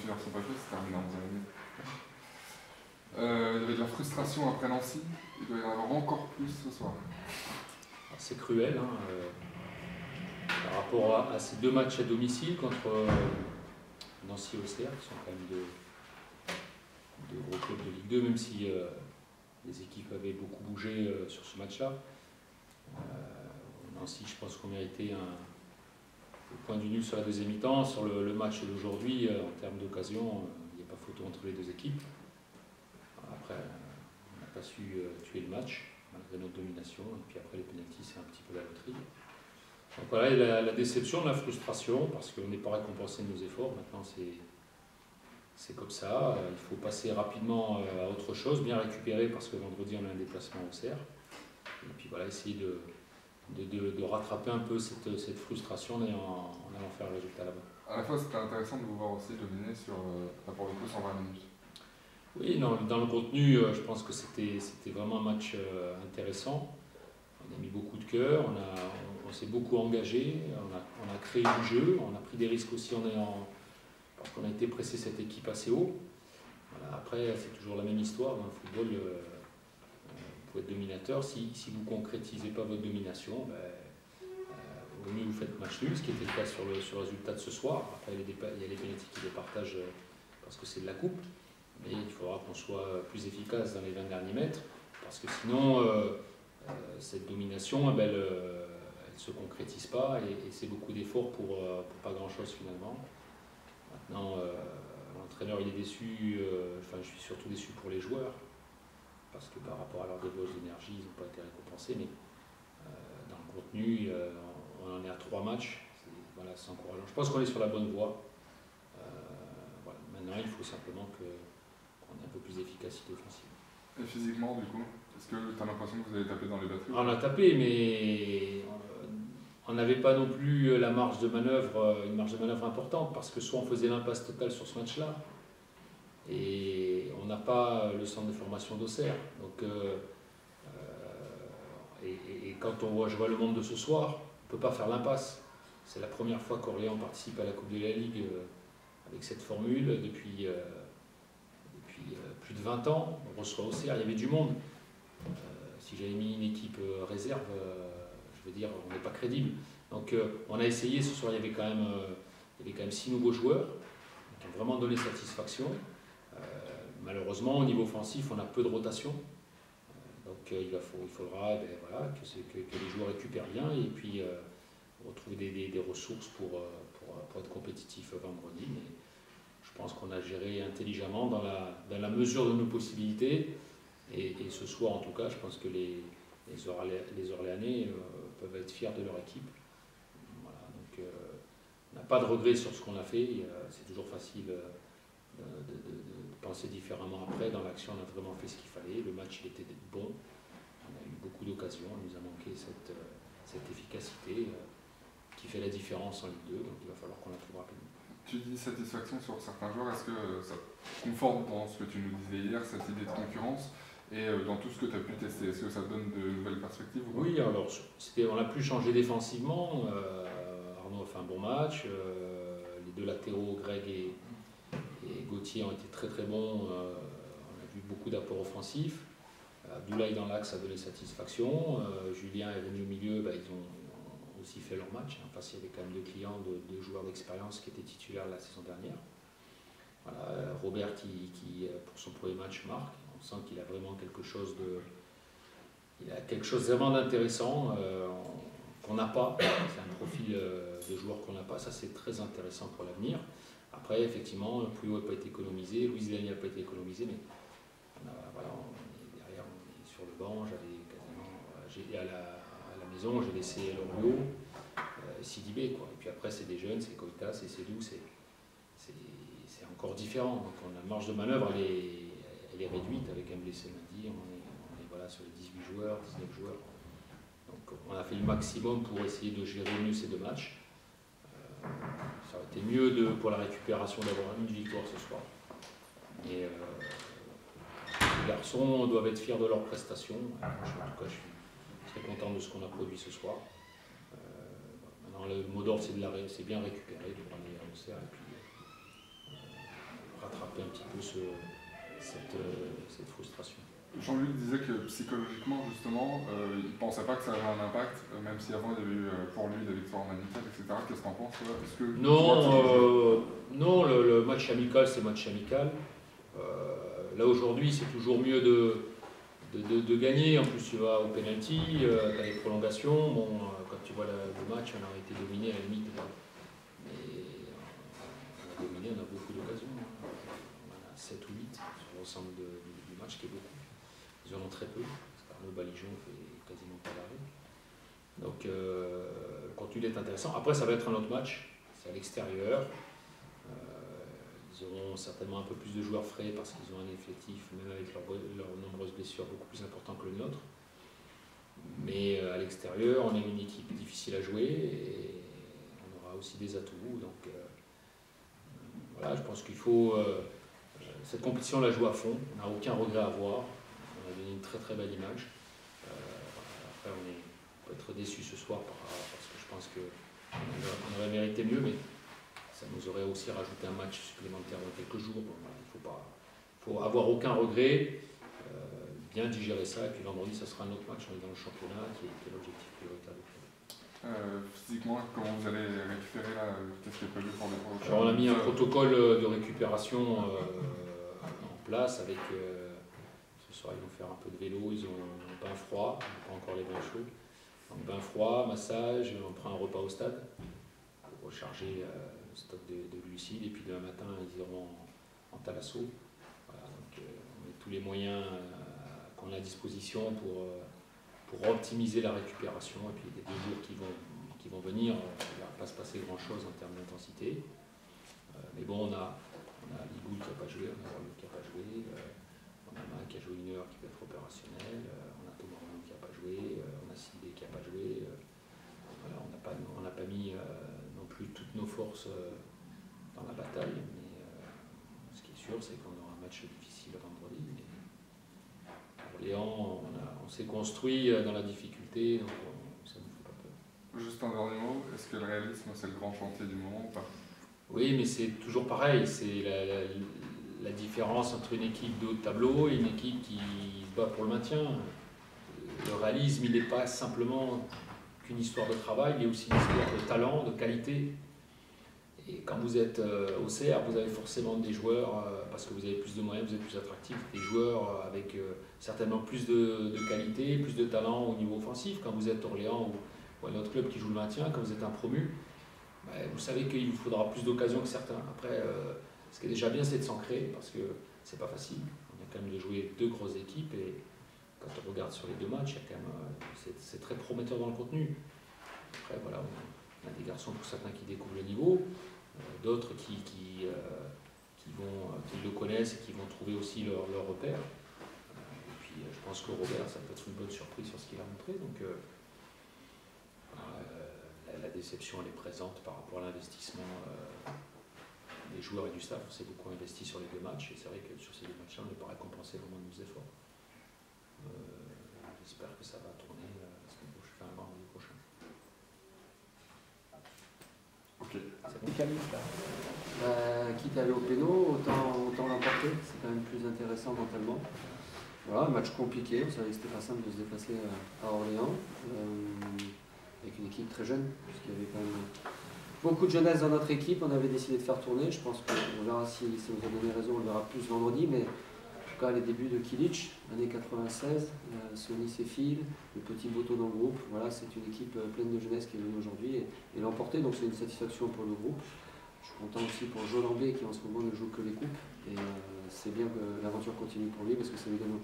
finir son papier, c'est terminé en 11e année. Il y avait de la frustration après Nancy, il doit y en avoir encore plus ce soir. C'est cruel, hein, par rapport à ces deux matchs à domicile contre Nancy et Auxerre, qui sont quand même deux gros clubs de Ligue 2, même si les équipes avaient beaucoup bougé sur ce match-là. Nancy, je pense qu'on méritait le point du nul sur la deuxième mi-temps. Sur le match d'aujourd'hui, en termes d'occasion, il n'y a pas photo entre les deux équipes. Après, on n'a pas su tuer le match, malgré notre domination. Et puis après, les pénaltys, c'est un petit peu la loterie. Donc voilà, et la déception, la frustration, parce qu'on n'est pas récompensé de nos efforts. Maintenant, c'est comme ça. Il faut passer rapidement à autre chose, bien récupérer, parce que vendredi, on a un déplacement au Auxerre. Et puis voilà, essayer de rattraper un peu cette frustration en allant faire le résultat là-bas. À la fois, c'était intéressant de vous voir aussi dominer sur, pour le coup, 120 minutes. Oui, dans le contenu, je pense que c'était vraiment un match intéressant. On a mis beaucoup de cœur, on s'est beaucoup engagé, on a créé du jeu, on a pris des risques aussi parce qu'on a été pressé cette équipe assez haut. Voilà, après, c'est toujours la même histoire dans le football. Vous pouvez être dominateur. Si vous ne concrétisez pas votre domination, au mieux vous faites match nul, ce qui était le cas sur le résultat de ce soir. Après, il y a les pénaltys qui les partagent parce que c'est de la coupe. Mais il faudra qu'on soit plus efficace dans les 20 derniers mètres, parce que sinon, cette domination, elle ne se concrétise pas, et c'est beaucoup d'efforts pour pas grand-chose finalement. Maintenant, l'entraîneur il est déçu, je suis surtout déçu pour les joueurs, parce que par rapport à leur débauche d'énergie, ils n'ont pas été récompensés, mais dans le contenu, on en est à 3 matchs, c'est encourageant. Je pense qu'on est sur la bonne voie. Maintenant, il faut simplement qu'on ait un peu plus d'efficacité offensive. Et physiquement, du coup, est-ce que tu as l'impression que vous avez tapé dans les batteries? On a tapé, mais on n'avait pas non plus une marge de manœuvre importante, parce que soit on faisait l'impasse totale sur ce match-là, et on n'a pas le centre de formation d'Auxerre. Donc, et quand je vois le monde de ce soir, on ne peut pas faire l'impasse. C'est la première fois qu'Orléans participe à la Coupe de la Ligue avec cette formule depuis plus de 20 ans. On reçoit Auxerre, il y avait du monde. Si j'avais mis une équipe réserve, je veux dire, on n'est pas crédible. Donc on a essayé, ce soir il y avait quand même 6 nouveaux joueurs qui ont vraiment donné satisfaction. Malheureusement, au niveau offensif, on a peu de rotation. Donc il faudra que les joueurs récupèrent bien, et puis retrouver des ressources pour être compétitif vendredi. Mais je pense qu'on a géré intelligemment dans la mesure de nos possibilités. Et ce soir, en tout cas, je pense que les Orléanais peuvent être fiers de leur équipe. Voilà, donc on n'a pas de regrets sur ce qu'on a fait. C'est toujours facile de penser différemment après. Dans l'action, on a vraiment fait ce qu'il fallait. Le match, il était bon. On a eu beaucoup d'occasions. Il nous a manqué cette efficacité qui fait la différence en Ligue 2. Donc il va falloir qu'on la trouve rapidement. Tu dis satisfaction sur certains joueurs. Est-ce que ça conforte dans ce que tu nous disais hier, cette idée de concurrence, et dans tout ce que tu as pu tester? Est-ce que ça donne de nouvelles perspectives ou pas? Oui, alors on a pu changer défensivement. Arnaud a fait un bon match. Les deux latéraux, Greg et Gauthier, ont été très très bons. On a vu beaucoup d'apports offensifs. Abdoulaye dans l'axe a donné satisfaction. Julien est venu au milieu, ils ont aussi fait leur match. Parce qu'il y avait quand même 2 clients, 2 joueurs d'expérience qui étaient titulaires la saison dernière. Voilà, Robert qui pour son premier match marque. On sent qu'il a vraiment quelque chose vraiment d'intéressant qu'on n'a pas. C'est un profil de joueur qu'on n'a pas. Ça, c'est très intéressant pour l'avenir. Après, effectivement, Pouillot n'a pas été économisé, Louis Zidane n'a pas été économisé, mais derrière, on est sur le banc. À la maison, j'ai laissé Loriot, Sidibé, quoi. Et puis après, c'est des jeunes, c'est Koita, c'est Sédou, c'est encore différent. Donc la marge de manœuvre, elle est réduite avec un blessé lundi. On est sur les 18 joueurs, 19 joueurs. Donc on a fait le maximum pour essayer de gérer mieux ces 2 matchs. Ça aurait été mieux pour la récupération d'avoir une victoire ce soir. Mais les garçons doivent être fiers de leur prestation. En tout cas, je suis très content de ce qu'on a produit ce soir. Maintenant, le mot d'ordre, c'est bien récupérer, de aller à Auxerre et puis rattraper un petit peu cette frustration. Jean-Luc disait que psychologiquement, justement, il ne pensait pas que ça avait un impact, même si avant il y avait eu pour lui des victoires en amical, etc. Qu'est-ce que tu en penses, toi? Non, le match amical, c'est match amical. Là, aujourd'hui, c'est toujours mieux de gagner. En plus, tu vas au penalty, tu as les prolongations. Bon, quand tu vois le match, on a été dominé à la limite. Mais on a dominé, on a beaucoup d'occasions. On en a 7 ou 8 sur l'ensemble du match, qui est beaucoup. Ils en ont très peu, parce qu'Arnaud Balijon fait quasiment pas d'arrêt. Donc le contenu est intéressant. Après, ça va être un autre match, c'est à l'extérieur. Ils auront certainement un peu plus de joueurs frais parce qu'ils ont un effectif, même avec leurs nombreuses blessures, beaucoup plus important que le nôtre. Mais à l'extérieur, on est une équipe difficile à jouer et on aura aussi des atouts. Donc voilà, je pense qu'il faut. Cette compétition, on la joue à fond, on n'a aucun regret à avoir. On a donné une très très belle image. Après, on peut être déçu ce soir parce que je pense qu'on aurait mérité mieux, mais ça nous aurait aussi rajouté un match supplémentaire dans quelques jours. Bon, voilà, il faut avoir aucun regret, bien digérer ça, et puis vendredi, ça sera un autre match, on est dans le championnat, qui est l'objectif prioritaire du club. Physiquement, comment vous allez récupérer là? Qu'est-ce qui est prévu pour les prochains? Alors, on a mis un protocole de récupération en place avec. Ce soir, ils vont faire un peu de vélo, ils ont un bain froid, pas encore les bains chauds. Donc, bain froid, massage, on prend un repas au stade pour recharger le stock de glucides. Et puis demain matin, ils iront en thalasso. Voilà, donc, on met tous les moyens qu'on a à disposition pour optimiser la récupération. Et puis les 2 jours qui vont venir, il ne va pas se passer grand-chose en termes d'intensité. Mais bon, on a Ligoul qui n'a pas joué, on a Warlock qui n'a pas joué. On a Mac qui a joué 1 heure qui peut être opérationnel, on a Thomas Roland qui n'a pas joué, on a Sidé qui n'a pas joué. Voilà, on n'a pas mis non plus toutes nos forces dans la bataille, mais ce qui est sûr, c'est qu'on aura un match difficile vendredi. Orléans, on s'est construit dans la difficulté, donc ça ne nous fait pas peur. Juste un dernier mot, est-ce que le réalisme c'est le grand chantier du moment ou pas? Oui, mais c'est toujours pareil, c'est la différence entre une équipe de haut de tableau et une équipe qui se bat pour le maintien. Le réalisme, il n'est pas simplement qu'une histoire de travail, il est aussi une histoire de talent, de qualité. Et quand vous êtes au CR, vous avez forcément des joueurs, parce que vous avez plus de moyens, vous êtes plus attractifs, des joueurs avec certainement plus de qualité, plus de talent au niveau offensif. Quand vous êtes Orléans ou un autre club qui joue le maintien, quand vous êtes un promu, vous savez qu'il vous faudra plus d'occasions que certains. Après, ce qui est déjà bien, c'est de s'ancrer, parce que c'est pas facile. On a quand même de jouer 2 grosses équipes, et quand on regarde sur les 2 matchs, c'est très prometteur dans le contenu. Après, voilà, on a des garçons pour certains qui découvrent le niveau, d'autres qui le connaissent et qui vont trouver aussi leur repère. Et puis, je pense que Robert, ça peut être une bonne surprise sur ce qu'il a montré. Donc, la déception, elle est présente par rapport à l'investissement des joueurs et du staff. On s'est beaucoup investi sur les 2 matchs, et c'est vrai que sur ces 2 matchs-là, on n'est pas récompensé vraiment de nos efforts. J'espère que ça va tourner vendredi prochain. Ok. C'est bon, Camille, quitte à aller au péno, autant l'emporter, c'est quand même plus intéressant mentalement. Voilà, un match compliqué, on savait que c'était pas simple de se déplacer à Orléans, avec une équipe très jeune, puisqu'il y avait quand même beaucoup de jeunesse dans notre équipe. On avait décidé de faire tourner, je pense qu'on verra si vous avez donné raison, on le verra plus vendredi, mais en tout cas les débuts de Kilic, année 96, Sonny Sefil, le petit Boto dans le groupe, voilà, c'est une équipe pleine de jeunesse qui est venue aujourd'hui et l'emporter, donc c'est une satisfaction pour le groupe. Je suis content aussi pour Joe Lambé qui en ce moment ne joue que les coupes, et c'est bien que l'aventure continue pour lui parce que ça lui donne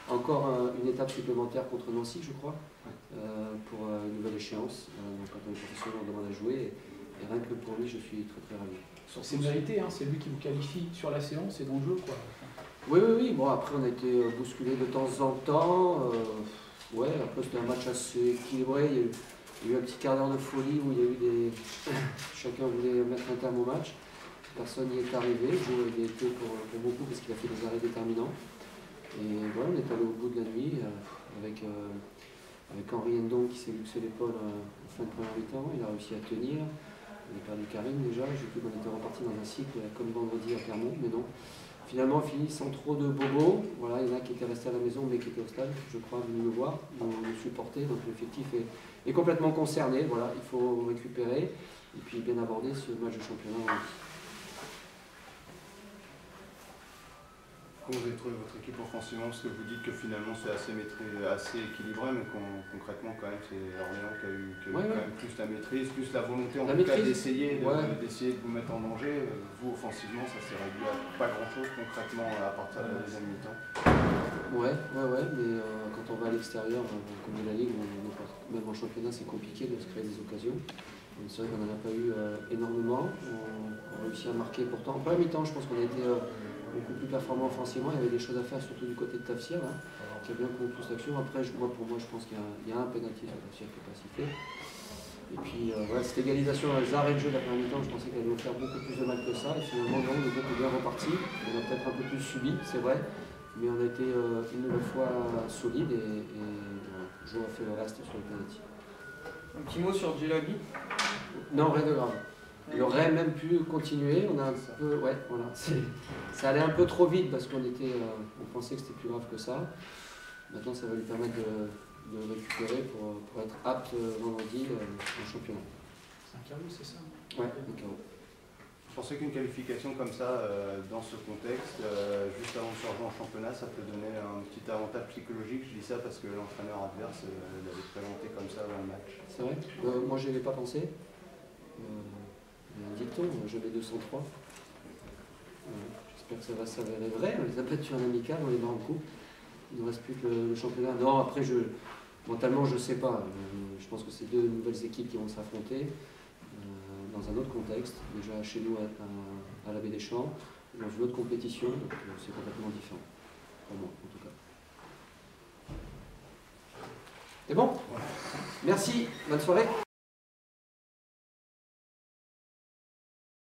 encore une étape supplémentaire contre Nancy, je crois, pour une nouvelle échéance. Donc quand on est professionnel, on demande à jouer, et rien que pour lui, je suis très très ravi. C'est mérité, hein, c'est lui qui vous qualifie sur la séance et dans le jeu, quoi. Oui. Bon, après, on a été bousculé de temps en temps. Après, c'était un match assez équilibré. Il y a eu un petit quart d'heure de folie où il y a eu chacun voulait mettre un terme au match. Personne n'y est arrivé. Le jeu a été pour beaucoup parce qu'il a fait des arrêts déterminants. Et voilà, on est allé au bout de la nuit avec Henri Ndong qui s'est luxé l'épaule en fin de première mi-temps. Il a réussi à tenir. On a perdu Karine déjà, j'ai cru qu'on était reparti dans un cycle comme vendredi à Clermont, mais non. Finalement, on finit sans trop de bobos. Voilà, il y en a qui étaient restés à la maison mais qui étaient au stade, je crois, venus nous voir, nous supporter. Donc l'effectif est complètement concerné. Voilà, il faut récupérer et puis bien aborder ce match de championnat. Comment vous avez trouvé votre équipe offensivement? Parce que vous dites que finalement c'est assez équilibré, mais concrètement quand même c'est Orléans qui a eu quand même plus la maîtrise, plus la volonté en tout cas d'essayer de vous mettre en danger. Vous offensivement ça s'est réduit à pas grand chose concrètement à partir de la deuxième mi-temps. Ouais, mais quand on va à l'extérieur, comme de la Ligue, même en championnat c'est compliqué de se créer des occasions. C'est vrai qu'on n'en a pas eu énormément. On a réussi à marquer pourtant. En première mi-temps, je pense qu'on a été beaucoup plus performant offensivement. Il y avait des choses à faire, surtout du côté de Tafsir, hein, qui a bien conclu cette action. Après, pour moi, je pense qu'il y a un pénalty sur Tafsir qui n'est pas sifflé. Et puis, voilà, cette égalisation, les arrêts de jeu de la première mi-temps, je pensais qu'elle allait nous faire beaucoup plus de mal que ça. Et finalement, non, le groupe est bien reparti. On a peut-être un peu plus subi, c'est vrai. Mais on a été une nouvelle fois solide et voilà, Jo a fait le reste sur le pénalty. Un petit mot sur Djelabi? Non, rien de grave. Il aurait même pu continuer, on a un peu, ouais, voilà, ça allait un peu trop vite parce qu'on pensait que c'était plus grave que ça. Maintenant, ça va lui permettre de récupérer pour être apte vendredi en championnat. C'est un carreau, c'est ça? Ouais, un carreau. Vous pensez qu'une qualification comme ça, dans ce contexte, juste avant de se rejoindre en championnat, ça peut donner un petit avantage psychologique? Je dis ça parce que l'entraîneur adverse l'avait présenté comme ça avant le match. C'est vrai, moi je n'y avais pas pensé. Il y a un dicton, j'avais 203. J'espère que ça va s'avérer vrai. On les a battus en amical, on les bat en coupe. Il ne reste plus que le championnat. Non, après, mentalement, je ne sais pas. Je pense que c'est deux nouvelles équipes qui vont s'affronter dans un autre contexte. Déjà chez nous à la Baie des Champs, dans une autre compétition. Donc c'est complètement différent. Pour moi, en tout cas. C'est bon? Merci, bonne soirée.